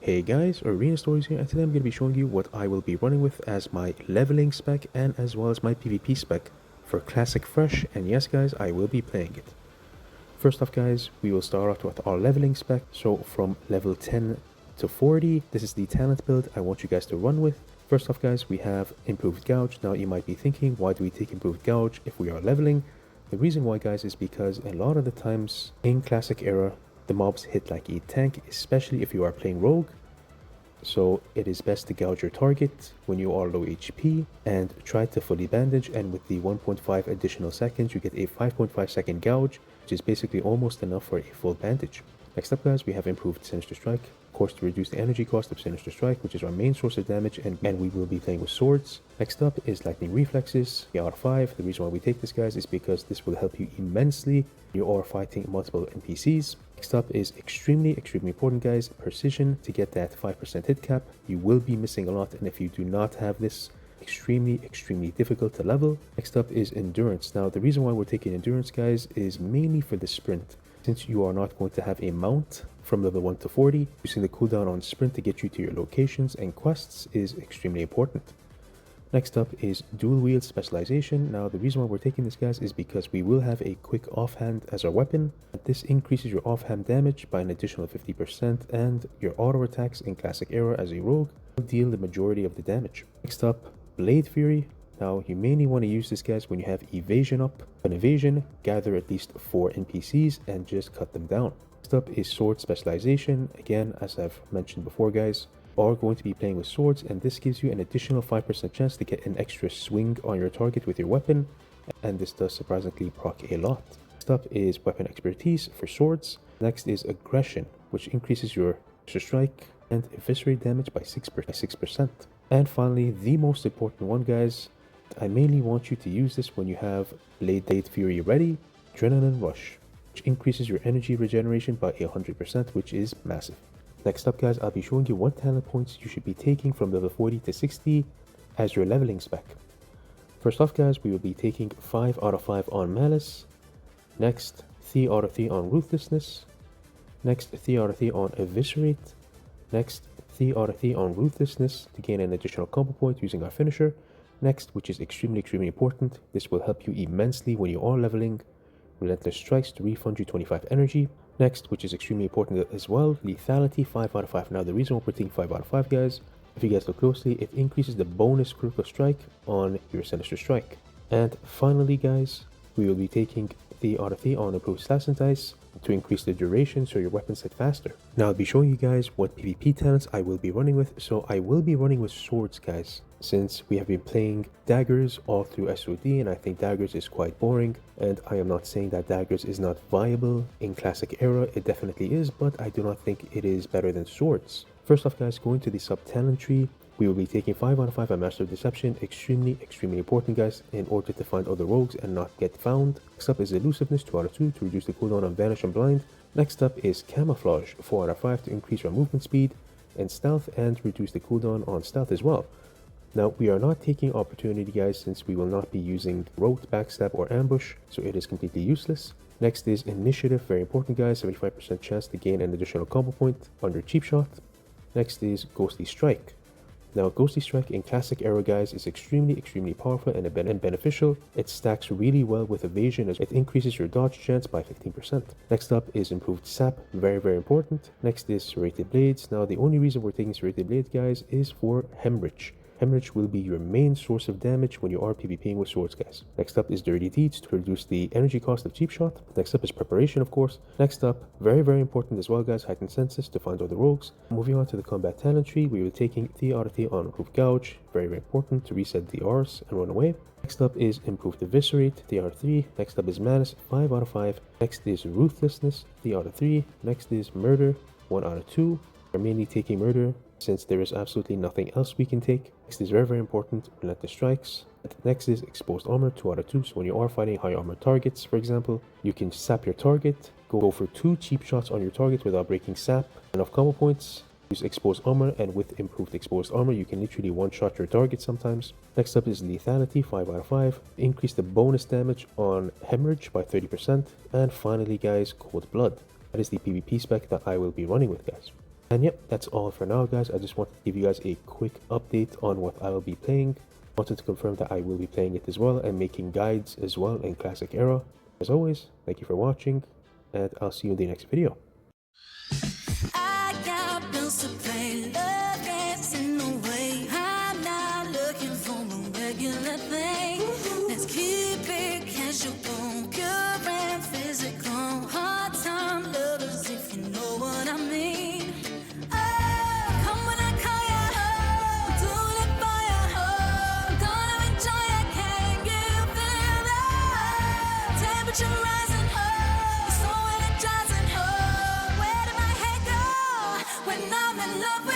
Hey guys, Arena Stories here, and today I'm going to be showing you what I will be running with as my leveling spec and as well as my PvP spec for Classic Fresh, and yes guys, I will be playing it. First off guys, we will start off with our leveling spec. So from level 10 to 40, this is the talent build I want you guys to run with. First off guys, we have Improved Gouge. Now you might be thinking, why do we take Improved Gouge if we are leveling? The reason why guys is because a lot of the times in Classic Era, the mobs hit like a tank, especially if you are playing rogue. So it is best to gouge your target when you are low HP and try to fully bandage, and with the 1.5 additional seconds you get a 5.5 second gouge, which is basically almost enough for a full bandage. Next up guys, we have Improved Sinister Strike, of course to reduce the energy cost of Sinister Strike, which is our main source of damage, and we will be playing with swords. Next up is Lightning Reflexes, the R5. The reason why we take this guys is because this will help you immensely when you are fighting multiple NPCs. Next up is extremely important guys, Precision, to get that 5% hit cap. You will be missing a lot, and if you do not have this, extremely difficult to level. Next up is Endurance. Now the reason why we're taking Endurance guys is mainly for the sprint. Since you are not going to have a mount from level 1 to 40, using the cooldown on sprint to get you to your locations and quests is extremely important. Next up is Dual Wield Specialization. Now the reason why we're taking this guys is because we will have a quick offhand as our weapon. This increases your offhand damage by an additional 50%, and your auto attacks in Classic Era as a rogue will deal the majority of the damage. Next up, Blade Fury. Now you mainly want to use this guys when you have evasion up. On evasion, gather at least 4 NPCs and just cut them down. Next up is Sword Specialization. Again, as I've mentioned before guys, are going to be playing with swords, and this gives you an additional 5% chance to get an extra swing on your target with your weapon, and this does surprisingly proc a lot. Next up is Weapon Expertise for swords. Next is Aggression, which increases your strike and eviscerate damage by 6%. And finally, the most important one guys, I mainly want you to use this when you have Blade Fury ready, Adrenaline Rush, which increases your energy regeneration by 100%, which is massive. Next up guys, I'll be showing you what talent points you should be taking from level 40 to 60 as your leveling spec. First off guys, we will be taking 5 out of 5 on Malice. Next, 3 out of 3 on Ruthlessness. Next, 3 out of 3 on Eviscerate. Next, 3 out of 3 on Ruthlessness to gain an additional combo point using our finisher. Next, which is extremely important, this will help you immensely when you are leveling, Relentless Strikes to refund you 25 energy. Next, which is extremely important as well, Lethality 5 out of 5. Now the reason why we're taking 5 out of 5 guys, if you guys look closely, it increases the bonus critical strike on your Sinister Strike. And finally guys, we will be taking 3 out of 3 on Improved Slash and Dice to increase the duration so your weapons hit faster. Now I'll be showing you guys what PvP talents I will be running with. So I will be running with swords guys, since we have been playing daggers all through SOD, and I think daggers is quite boring, and I am not saying that daggers is not viable in Classic Era, it definitely is, but I do not think it is better than swords. First off guys, going to the sub talent tree, we will be taking 5 out of 5 on Master of Deception, extremely important guys, in order to find other rogues and not get found. Next up is Elusiveness 2 out of 2 to reduce the cooldown on Vanish and Blind. Next up is Camouflage 4 out of 5 to increase our movement speed and Stealth and reduce the cooldown on Stealth as well. Now we are not taking Opportunity guys, since we will not be using Rote, Backstab or Ambush, so it is completely useless. Next is Initiative, very important guys, 75% chance to gain an additional combo point on your Cheap Shot. Next is Ghostly Strike. Now Ghostly Strike in Classic Era guys is extremely powerful and beneficial. It stacks really well with evasion as it increases your dodge chance by 15%. Next up is Improved Sap, very important. Next is Serrated Blades. Now the only reason we're taking Serrated Blades guys is for Hemorrhage. Hemorrhage will be your main source of damage when you are PvPing with swords guys. Next up is Dirty Deeds to reduce the energy cost of Cheap Shot. Next up is Preparation of course. Next up, very important as well guys, Heightened Senses to find other rogues. Moving on to the combat talent tree, we will be taking 3 out of 3 on Improved Gouge, very important to reset DRs and run away. Next up is Improved Eviscerate, 3 out of 3. Next up is Malice, 5 out of 5. Next is Ruthlessness, 3 out of 3. Next is Murder, 1 out of 2. We're mainly taking Murder since there is absolutely nothing else we can take. Next is very important, Relentless Strikes. Next is Exposed Armor, 2 out of 2. So when you are fighting high armor targets, for example, you can sap your target, go for 2 cheap shots on your target without breaking sap. Enough combo points, use Exposed Armor, and with Improved Exposed Armor, you can literally one-shot your target sometimes. Next up is Lethality, 5 out of 5. Increase the bonus damage on Hemorrhage by 30%. And finally guys, Cold Blood. That is the PvP spec that I will be running with guys. And yep, that's all for now, guys. I just wanted to give you guys a quick update on what I will be playing. Wanted to confirm that I will be playing it as well and making guides as well in Classic Era. As always, thank you for watching, and I'll see you in the next video. I got bills to pay, love gets in the way. I'm not looking for a regular thing. Let's keep it casual, pure and physical. Hard time lovers, if you know what I mean. Oh, come when I call ya, oh, doing it for ya, oh, gonna enjoy ya, can you feel the temperature rising, oh, it's so energizing, oh, where did my head go when I'm in love with